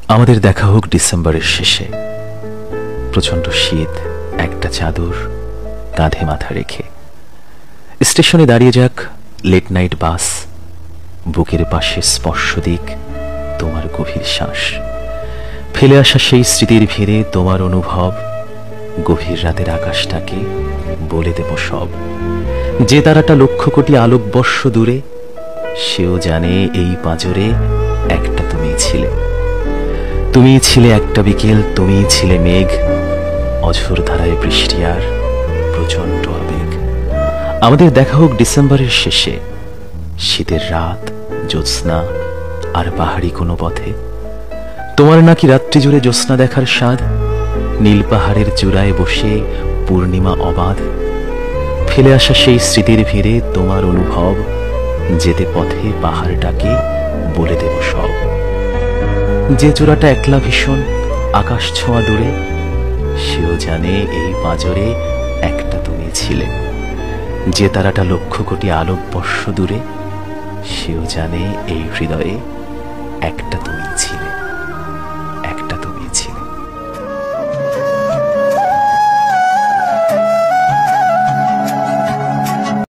আমাদের দেখা হোক ডিসেম্বরের শেষে। প্রচন্ড শীত, একটা চাদর কাঁধে মাথা রেখে স্টেশনে দাঁড়িয়ে যাক লেট নাইট বাস, বুকের পাশে স্পর্শ দিক তোমার গভীর শ্বাস, ফেলে আসা সেই স্মৃতির ভিড়ে তোমার অনুভব, গভীর রাতের আকাশটাকে বলে দেব সব। যে তারাটা লক্ষ কোটি আলোকবর্ষ দূরে, সেও জানে এই পাঁজরে একটা তুমি ছিলে। তুমি ছিলে একটা বিকেল, তুমি ছিলে মেঘ, অঝোর ধারায় বৃষ্টি আর প্রচন্ড আবেগ। আমাদের দেখা হোক ডিসেম্বরের শেষে, শীতের রাত, জ্যোৎস্না আর পাহাড়ি কোনো পথে। তোমার নাকি রাত্রি জুড়ে জ্যোৎস্না দেখার স্বাদ, নীল পাহাড়ের চূড়ায় বসে পূর্ণিমা অবাধ, ফেলে আসা সেই স্মৃতির ভিড়ে তোমার অনুভব, যেতে পথে পাহাড়টাকে বলে দেব সব। যে চূড়াটা একলা ভীষণ আকাশ ছোঁয়া দূরে, সেও জানে এই পাঁজরে একটা তুমি ছিলে। যে তারাটা লক্ষ কোটি আলোকবর্ষ দূরে, সেও জানে এই হৃদয়ে একটা তুমি ছিলে।